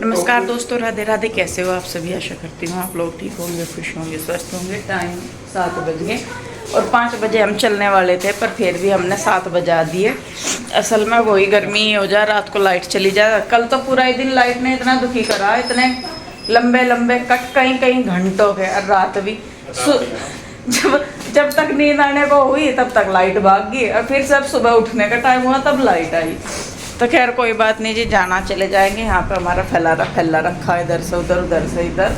नमस्कार दोस्तों, राधे राधे। कैसे हो आप सभी? आशा करती हूँ आप लोग ठीक होंगे, खुश होंगे, स्वस्थ होंगे। टाइम 7 बज गए और 5 बजे हम चलने वाले थे, पर फिर भी हमने 7 बजा दिए। असल में वही गर्मी हो जाए, रात को लाइट चली जाए। कल तो पूरा ही दिन लाइट ने इतना दुखी करा, इतने लंबे लंबे कट, कहीं कहीं घंटों के। और रात भी जब तक नींद आने को हुई तब तक लाइट भाग गई, और फिर सब सुबह उठने का टाइम हुआ तब लाइट आई। तो खैर कोई बात नहीं जी, जाना चले जाएंगे। यहाँ पे हमारा फैला रखा है, इधर से उधर से इधर।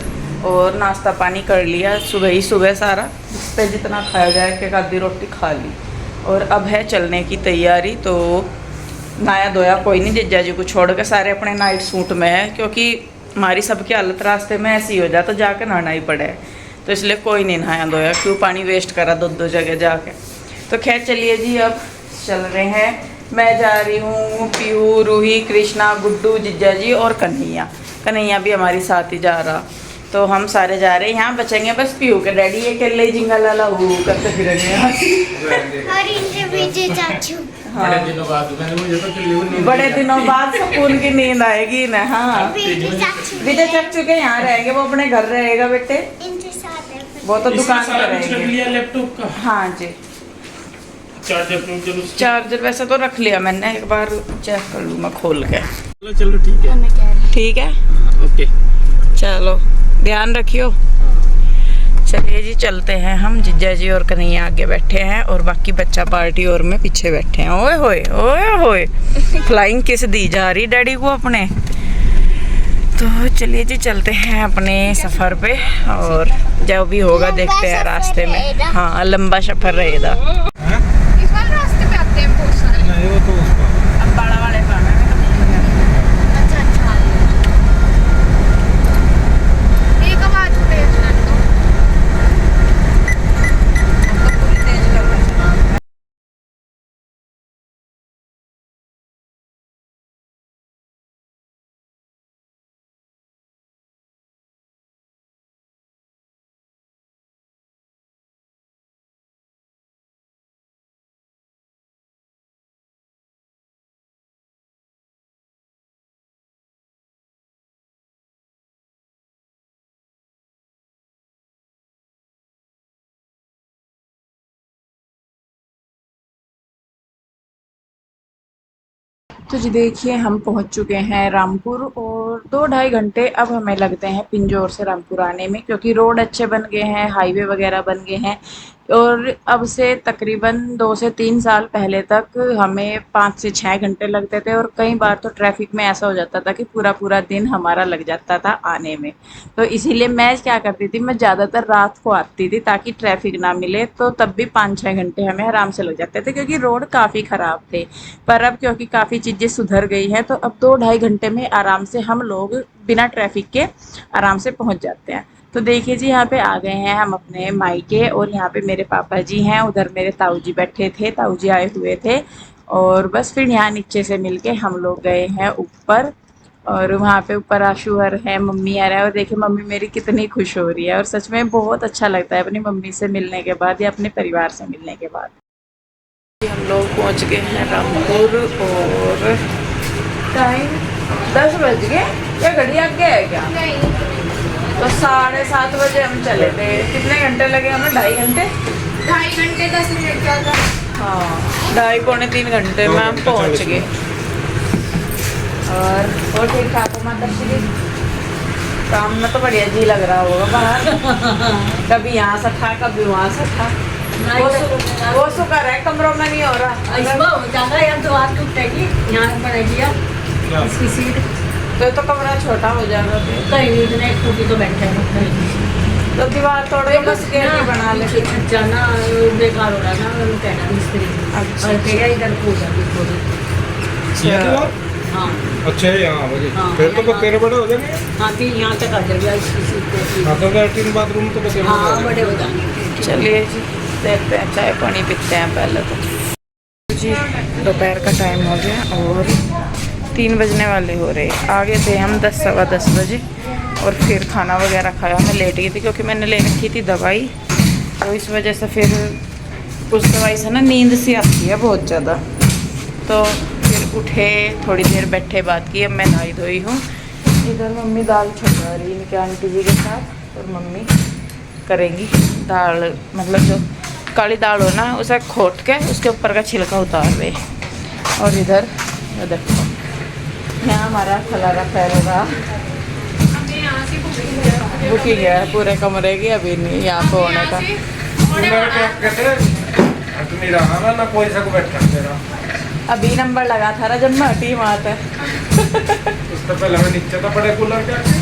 और नाश्ता पानी कर लिया सुबह ही सुबह सारा, जिस पे जितना खाया जाए, एक आधी रोटी खा ली। और अब है चलने की तैयारी। तो नहाया धोया कोई नहीं, जिज्जा जी को छोड़ के सारे अपने नाइट सूट में है, क्योंकि हमारी सबकी हालत रास्ते में ऐसी हो जाए तो जाके नहाना ही पड़े। तो इसलिए कोई नहीं नहाया धोया, क्यों पानी वेस्ट करा दो जगह जाके। तो खैर चलिए जी, अब चल रहे हैं। मैं जा रही हूँ, पीहू, रूही, कृष्णा, गुड्डू, जिज्जा जी और कन्हैया भी हमारी साथ ही जा रहा। तो हम सारे जा रहे हैं। यहाँ बचेंगे बस पीहू के डैडी, ये अकेले ही जिंगा लाला करते फिरेंगे। हाँ, बड़े दिनों बाद सुकून की नींद आएगी ना। हाँ, विजय चाचू के यहाँ रहेंगे, वो अपने घर रहेगा बेटे, वो तो दुकान पर रहेंगे। लैपटॉप का? हाँ जी, चार्जर वैसे तो रख लिया मैंने, एक बार चेक कर लूँ मैं खोल के। चलो ठीक है, ठीक है, ओके, चलो ध्यान रखियो। चलिए जी, चलते हैं हम। जिज्जा जी और कन्हैया आगे बैठे हैं और बाकी बच्चा पार्टी और में पीछे बैठे हैं। ओए होए ओए होए, फ्लाइंग किस दी जा रही डैडी को अपने। तो चलिए जी, चलते हैं अपने सफ़र पे, और जो भी होगा देखते हैं रास्ते में। हाँ, लंबा सफ़र रहेगा। तो जी देखिए, हम पहुंच चुके हैं रामपुर, और 2-2.5 घंटे अब हमें लगते हैं पिंजौर से रामपुर आने में, क्योंकि रोड अच्छे बन गए हैं, हाईवे वगैरह बन गए हैं। और अब से तकरीबन 2 से 3 साल पहले तक हमें 5 से 6 घंटे लगते थे, और कई बार तो ट्रैफिक में ऐसा हो जाता था कि पूरा पूरा दिन हमारा लग जाता था आने में। तो इसीलिए मैं क्या करती थी, मैं ज़्यादातर रात को आती थी ताकि ट्रैफिक ना मिले। तो तब भी 5-6 घंटे हमें आराम से लग जाते थे, क्योंकि रोड काफ़ी ख़राब थे। पर अब क्योंकि काफ़ी चीज़ें सुधर गई हैं, तो अब 2-2.5 घंटे में आराम से हम लोग बिना ट्रैफिक के आराम से पहुंच जाते हैं। तो देखिए जी, यहाँ पे आ गए हैं हम अपने मायके, और यहाँ पे मेरे पापा जी हैं, उधर मेरे ताऊ जी बैठे थे, ताऊ जी आए हुए थे। और बस फिर यहाँ नीचे से मिलके हम लोग गए हैं ऊपर, और वहाँ पे ऊपर आशूहर है, मम्मी आ रहा है। और देखिए मम्मी मेरी कितनी खुश हो रही है, और सच में बहुत अच्छा लगता है अपनी मम्मी से मिलने के बाद या अपने परिवार से मिलने के बाद। हम लोग पहुँच गए हैं रामपुर, और टाइम 10 बज गए, या घड़ी आगे है क्या? तो 7:30 बजे हम चले थे। कितने घंटे लगे हमें? 2.5 घंटे, 2.5 घंटे 10 मिनट ज़्यादा। हाँ, 2.5-3 घंटे में हम पहुँच गए। और ठीक ठाक हो माता श्री? काम में तो बढ़िया जी लग रहा होगा बाहर। कभी यहाँ से था, कभी वहाँ से था। वो शुक्र है कमरों में नहीं हो रहा। इसकी सीट तो कमरा छोटा हो जाएगा। कहीं नहीं, इतने टूटी तो बैठे हैं। तो दीवार तोड़ के बस के बना ले। जाना बेकार हो रहा है ना, कहना मिस्त्री। अच्छा, और तेरा इधर पूजा भी थोड़ी। हाँ अच्छा है यहाँ मुझे। हाँ, फिर तो बतेरे बड़े हो जाएंगे। हाँ, फिर यहाँ तक आ जाएगा इसकी सीट पे। हाँ, तो 3 बाथरूम तो बतेरे हाँ, बड़े हो जाएंगे। चलिए जी, देखते हैं, चाय पानी पीते हैं पहले तो। जी दोपहर का टाइम हो गया और 3 बजने वाले हो रहे। आगे थे हम 10-10:15 बजे, और फिर खाना वगैरह खाया। मैं लेट गई थी क्योंकि मैंने ले रखी थी दवाई, तो इस वजह से फिर उस दवाई से ना नींद सी आती है बहुत ज़्यादा। तो फिर उठे, थोड़ी देर बैठे, बात की। अब मैं नहाई धोई हूँ, इधर मम्मी दाल छपा रही है इनके आंटी जी के साथ, और मम्मी करेंगी दाल, मतलब जो काली दाल हो ना उसे खोट के उसके ऊपर का छिलका उतार रहे। और इधर ये देखो यहाँ हमारा खलारा फैलेगा, बुकिंग है पूरे कमरे की, अभी नहीं यहाँ पे होने का। नहीं रहा ना कोई सा को बैठा तेरा। अभी नंबर लगा था ना जब मैं हटी वहाँ पे। उससे पहले मैं नीचे तो पड़े कूलर के आगे।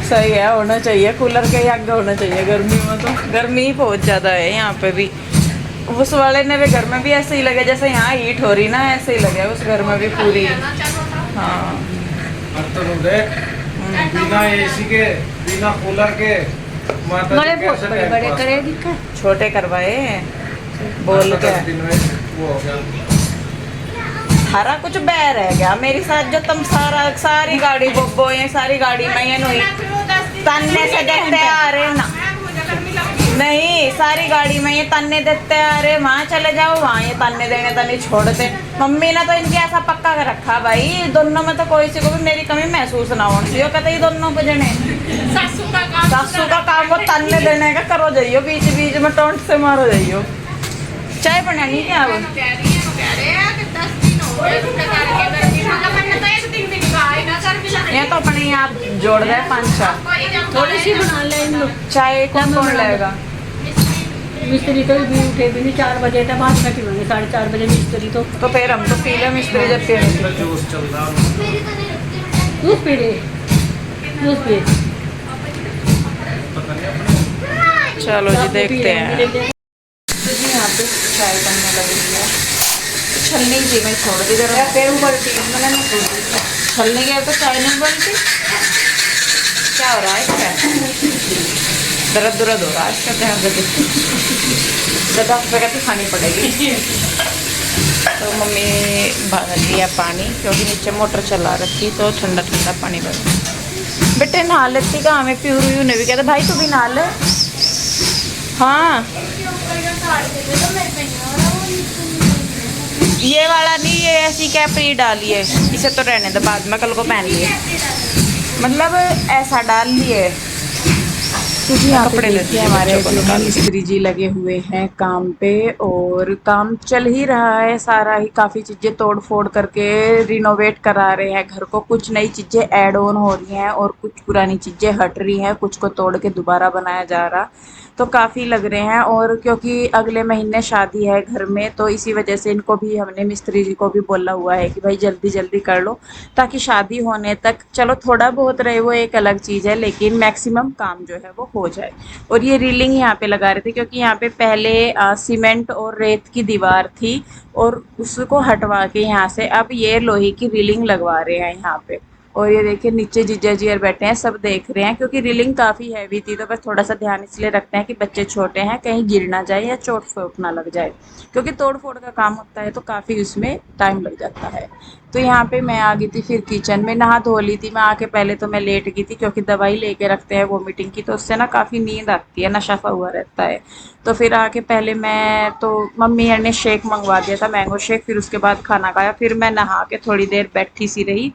सही है, होना चाहिए कूलर के ही आगे होना चाहिए गर्मी में, तो गर्मी ही बहुत ज़्यादा है यहाँ पे भी। उस वाले ने भी घर में भी ऐसे ही लगे जैसे यहाँ हीट हो रही ना, ऐसे ही लगे उस घर में भी पूरी। हाँ अब तो देख बिना एसी के बिना कूलर के माता बड़े जी कैसे बड़े टाइम बड़े पास करेगी क्या? छोटे करवाए बोल के। दिन में वो हो गया। हरा कुछ बह रह गया मेरे साथ, जो तुम सारी गाड़ी बोबो ये सारी गाड़ी में ये नहीं तन्ने से देखते आ रहे हो ना, नहीं सारी गाड़ी में ये तन्ने देते आ रहे, वहाँ चले जाओ वहाँ ये तन्ने देने तो नहीं छोड़ते। मम्मी ने तो इनके ऐसा पक्का कर रखा भाई, दोनों में तो कोई सी को भी मेरी कमी महसूस ना हो, यो कहते ये दोनों को जने सासू का काम वो तन्ने देने का करो जाइयो, बीच बीच में टोंट से मारो जाइयो। चाय बनानी क्या अब? ये तो अपने आप जोड़ रहे 5-4 थोड़ी सी बना ले इन लोग। चाय कौन कौन लेगा? मिस्त्री तो भी उठे भी नहीं, 4 बजे तक बात खटी होंगे, 4:30 बजे मिस्त्री तो फिर हम तो पी ले मिस्त्री जब पिए। जूस चल रहा दूध पी ले, दूध पी। पता नहीं अपने चलो जी देखते हैं। तो जी यहाँ पे चाय बनने लगी है, छलनी जी मैं छोड़ दी जरा, फिर उबलती है मैंने नहीं छोड़ दी, छलनी गया तो चाय नहीं उबलती। क्या हो रहा है क्या? दर्द हो रहा है इसका, ध्यान रखिए, ज़्यादा प्रगति खानी पड़ेगी। तो मम्मी भर लिया पानी, क्योंकि नीचे मोटर चला रखी तो ठंडा ठंडा पानी भर। बेटे नहा लेती का, हमें प्यूर ने भी कहते भाई तू भी नहा ले। हाँ ये वाला नहीं, ये ऐसी कैपरी डाली है, इसे तो रहने दे, बाद में कल को पहन लिए, मतलब ऐसा डाल लिए। क्योंकि यहाँ पे देखिए हमारे मिस्त्री जी लगे हुए हैं काम पे, और काम चल ही रहा है सारा ही, काफ़ी चीज़ें तोड़ फोड़ करके रिनोवेट करा रहे हैं घर को, कुछ नई चीज़ें ऐड ऑन हो रही हैं और कुछ पुरानी चीज़ें हट रही हैं, कुछ को तोड़ के दोबारा बनाया जा रहा, तो काफ़ी लग रहे हैं। और क्योंकि अगले महीने शादी है घर में, तो इसी वजह से इनको भी हमने मिस्त्री जी को भी बोला हुआ है कि भाई जल्दी जल्दी कर लो, ताकि शादी होने तक चलो थोड़ा बहुत रहे वो एक अलग चीज़ है, लेकिन मैक्सिमम काम जो है वो हो जाए। और ये रीलिंग यहाँ पे लगा रहे थे, क्योंकि यहाँ पे पहले सीमेंट और रेत की दीवार थी, और उसको हटवा के यहाँ से अब ये लोहे की रीलिंग लगवा रहे हैं यहाँ पे। और ये देखिए नीचे जीजा जी और बैठे हैं, सब देख रहे हैं, क्योंकि रीलिंग काफ़ी हैवी थी, तो बस थोड़ा सा ध्यान इसलिए रखते हैं कि बच्चे छोटे हैं कहीं गिर ना जाए या चोट फोट ना लग जाए, क्योंकि तोड़ फोड़ का काम होता है तो काफ़ी उसमें टाइम लग जाता है। तो यहाँ पे मैं आ गई थी फिर किचन में, नहा धो ली थी मैं आके, पहले तो मैं लेट गई थी क्योंकि दवाई लेके रखते हैं वोमिटिंग की, तो उससे ना काफ़ी नींद आती है, नशा हुआ रहता है। तो फिर आके पहले मैं तो मम्मी ने शेक मंगवा दिया था, मैंगो शेक, फिर उसके बाद खाना खाया, फिर मैं नहा के थोड़ी देर बैठी सी रही,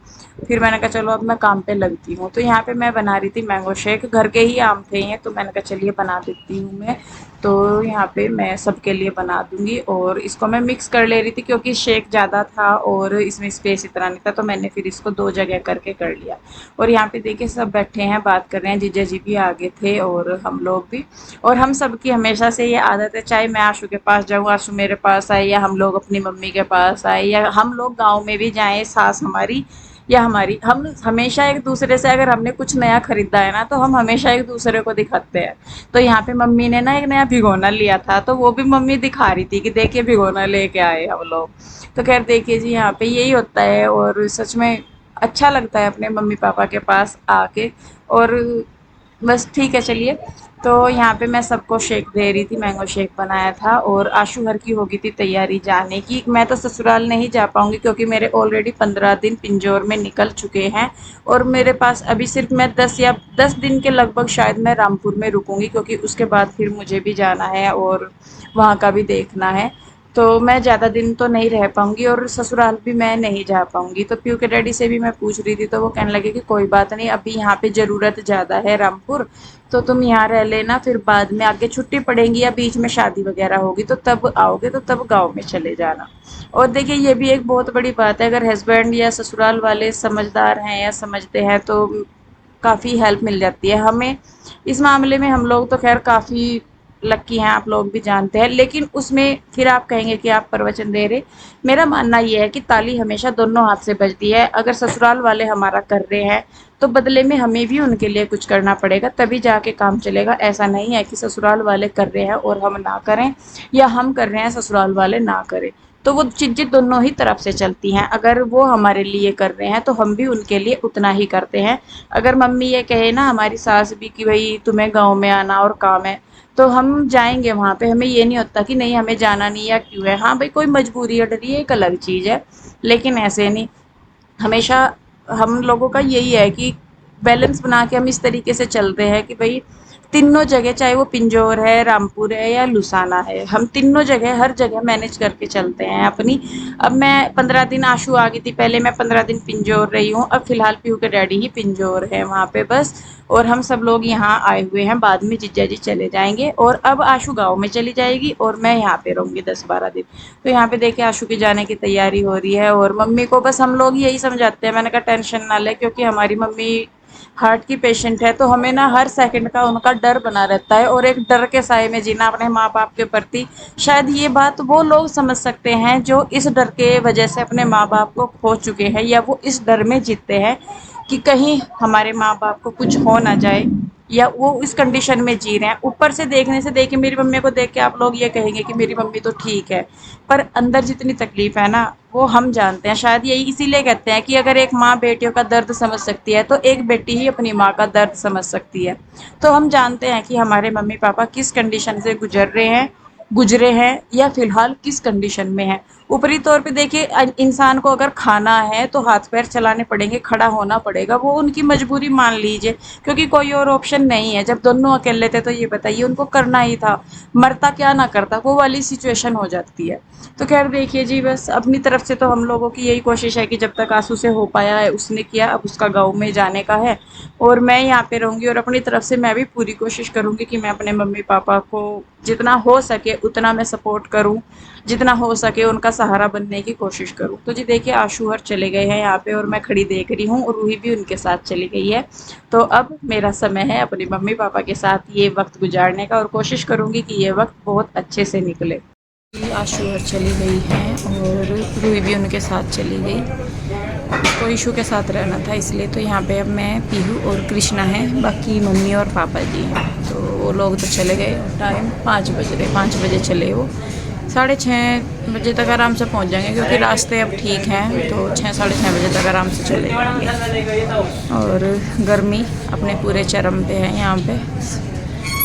फिर मैंने कहा चलो अब मैं काम पे लगती हूँ। तो यहाँ पे मैं बना रही थी मैंगो शेक, घर के ही आम थे ये, तो मैंने कहा चलिए बना देती हूँ मैं। तो यहाँ पे मैं सबके लिए बना दूँगी, और इसको मैं मिक्स कर ले रही थी क्योंकि शेक ज़्यादा था और इसमें स्पेस इतना नहीं था, तो मैंने फिर इसको 2 जगह करके कर लिया। और यहाँ पे देखिए सब बैठे हैं बात कर रहे हैं, जीजा जी भी आगे थे और हम लोग भी। और हम सब की हमेशा से ये आदत है, चाहे मैं आशू के पास जाऊँ, आशू मेरे पास आए, या हम लोग अपनी मम्मी के पास आए, या हम लोग गाँव में भी जाएँ, सास हमारी या हमारी, हम हमेशा एक दूसरे से, अगर हमने कुछ नया खरीदा है ना तो हम हमेशा एक दूसरे को दिखाते हैं। तो यहाँ पे मम्मी ने ना एक नया भिगोना लिया था, तो वो भी मम्मी दिखा रही थी कि देखिए भिगोना लेके आए हम लोग। तो खैर देखिए जी यहाँ पे यही होता है, और सच में अच्छा लगता है अपने मम्मी पापा के पास आके। और बस ठीक है चलिए। तो यहाँ पे मैं सबको शेक दे रही थी, मैंगो शेक बनाया था, और आशू हर की हो गई थी तैयारी जाने की। मैं तो ससुराल नहीं जा पाऊँगी क्योंकि मेरे ऑलरेडी 15 दिन पिंजौर में निकल चुके हैं, और मेरे पास अभी सिर्फ मैं 10 दिन के लगभग शायद मैं रामपुर में रुकूँगी, क्योंकि उसके बाद फिर मुझे भी जाना है और वहाँ का भी देखना है। तो मैं ज़्यादा दिन तो नहीं रह पाऊँगी और ससुराल भी मैं नहीं जा पाऊँगी। तो पीयू के डैडी से भी मैं पूछ रही थी, तो वो कहने लगे कि कोई बात नहीं, अभी यहाँ पे ज़रूरत ज़्यादा है रामपुर, तो तुम यहाँ रह लेना, फिर बाद में आगे छुट्टी पड़ेगी या बीच में शादी वगैरह होगी तो तब आओगे, तो तब गाँव में चले जाना। और देखिए ये भी एक बहुत बड़ी बात है, अगर हस्बैंड या ससुराल वाले समझदार हैं या समझते हैं तो काफ़ी हेल्प मिल जाती है हमें। इस मामले में हम लोग तो खैर काफ़ी लकी हैं, आप लोग भी जानते हैं, लेकिन उसमें फिर आप कहेंगे कि आप प्रवचन दे रहे। मेरा मानना ये है कि ताली हमेशा दोनों हाथ से बजती है। अगर ससुराल वाले हमारा कर रहे हैं तो बदले में हमें भी उनके लिए कुछ करना पड़ेगा, तभी जाके काम चलेगा। ऐसा नहीं है कि ससुराल वाले कर रहे हैं और हम ना करें, या हम कर रहे हैं ससुराल वाले ना करें। तो वो चीज़ें दोनों ही तरफ से चलती हैं। अगर वो हमारे लिए कर रहे हैं तो हम भी उनके लिए उतना ही करते हैं। अगर मम्मी ये कहे ना, हमारी सास भी, कि भाई तुम्हें गाँव में आना और काम है, तो हम जाएँगे वहाँ पे। हमें ये नहीं होता कि नहीं हमें जाना नहीं, या क्यों है। हाँ भाई, कोई मजबूरी है, डरिए, एक अलग चीज़ है, लेकिन ऐसे नहीं। हमेशा हम लोगों का यही है कि बैलेंस बना के हम इस तरीके से चलते हैं कि भाई तीनों जगह, चाहे वो पिंजौर है, रामपुर है या लुसाना है, हम तीनों जगह हर जगह मैनेज करके चलते हैं अपनी। अब मैं 15 दिन आशु आ गई थी, पहले मैं 15 दिन पिंजौर रही हूँ, अब फिलहाल पीहू के डैडी ही पिंजौर है वहाँ पे बस। और हम सब लोग यहाँ आए हुए हैं, बाद में जीजा जी चले जाएंगे और अब आशु गाँव में चली जाएगी और मैं यहाँ पे रहूँगी 10-12 दिन। तो यहाँ पे देखिए आशु के जाने की तैयारी हो रही है, और मम्मी को बस हम लोग यही समझाते हैं, मैंने कहा टेंशन ना ले, क्योंकि हमारी मम्मी हार्ट की पेशेंट है, तो हमें ना हर सेकंड का उनका डर बना रहता है, और एक डर के साए में जीना अपने माँ बाप के प्रति। शायद ये बात वो लोग समझ सकते हैं जो इस डर के वजह से अपने माँ बाप को खो चुके हैं, या वो इस डर में जीते हैं कि कहीं हमारे माँ बाप को कुछ हो ना जाए, या वो इस कंडीशन में जी रहे हैं। ऊपर से देखने से, देखिए मेरी मम्मी को देख के आप लोग ये कहेंगे कि मेरी मम्मी तो ठीक है, पर अंदर जितनी तकलीफ है ना, वो हम जानते हैं। शायद यही इसीलिए कहते हैं कि अगर एक माँ बेटियों का दर्द समझ सकती है तो एक बेटी ही अपनी माँ का दर्द समझ सकती है। तो हम जानते हैं कि हमारे मम्मी पापा किस कंडीशन से गुजरे हैं या फिलहाल किस कंडीशन में है। ऊपरी तौर पे देखिए, इंसान को अगर खाना है तो हाथ पैर चलाने पड़ेंगे, खड़ा होना पड़ेगा, वो उनकी मजबूरी मान लीजिए, क्योंकि कोई और ऑप्शन नहीं है। जब दोनों अकेले थे तो ये बताइए उनको करना ही था, मरता क्या ना करता, वो वाली सिचुएशन हो जाती है। तो खैर देखिए जी, बस अपनी तरफ से तो हम लोगों की यही कोशिश है कि जब तक आंसू से हो पाया है उसने किया, अब उसका गाँव में जाने का है और मैं यहाँ पे रहूँगी, और अपनी तरफ से मैं भी पूरी कोशिश करूँगी कि मैं अपने मम्मी पापा को जितना हो सके उतना मैं सपोर्ट करूँ, जितना हो सके उनका सहारा बनने की कोशिश करूँ। तो जी देखिए आशु हर चले गए हैं यहाँ पे, और मैं खड़ी देख रही हूँ, और रूही भी उनके साथ चली गई है। तो अब मेरा समय है अपने मम्मी पापा के साथ ये वक्त गुजारने का, और कोशिश करूँगी कि ये वक्त बहुत अच्छे से निकले। आशु हर चली गई हैं और रूही भी उनके साथ चली गई। उसको इशू के साथ रहना था, इसलिए। तो यहाँ पे अब मैं, पीहू और कृष्णा हैं, बाकी मम्मी और पापा जी हैं। तो वो लोग तो चले गए, टाइम 5 बज रहे, 5 बजे चले वो, 6:30 बजे तक आराम से पहुँच जाएंगे, क्योंकि रास्ते अब ठीक हैं, तो 6-6:30 बजे तक आराम से चले जाएंगे। और गर्मी अपने पूरे चरम पे है यहाँ पे।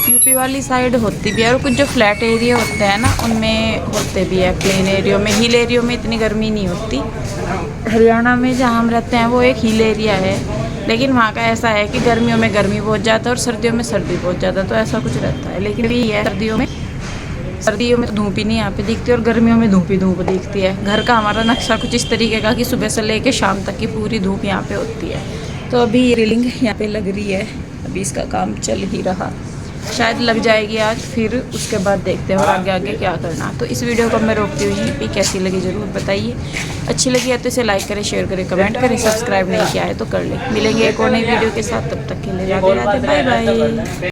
यूपी वाली साइड होती भी है, और कुछ जो फ्लैट एरिया होते हैं ना उनमें होते भी है, प्लेन एरिया में, हिल एरिया में इतनी गर्मी नहीं होती। हरियाणा में जहाँ हम रहते हैं वो एक हिल एरिया है, लेकिन वहाँ का ऐसा है कि गर्मियों में गर्मी बहुत ज़्यादा और सर्दियों में सर्दी बहुत ज़्यादा, तो ऐसा कुछ रहता है। लेकिन भी है, सर्दियों में धूप ही नहीं यहाँ पे दिखती, और गर्मियों में धूप ही धूप दिखती है। घर का हमारा नक्शा कुछ इस तरीके का कि सुबह से लेकर शाम तक की पूरी धूप यहाँ पे होती है। तो अभी रेलिंग यहाँ पे लग रही है, अभी इसका काम चल ही रहा, शायद लग जाएगी आज, फिर उसके बाद देखते हैं और आगे आगे क्या करना। तो इस वीडियो को मैं रोकती हुई यहीं पे, कैसी लगी ज़रूर बताइए। अच्छी लगी है तो इसे लाइक करें, शेयर करें, कमेंट करें, सब्सक्राइब नहीं किया है तो कर लें। मिलेंगे एक और नई वीडियो के साथ, तब तक के लिए राधे राधे, बाय बाय।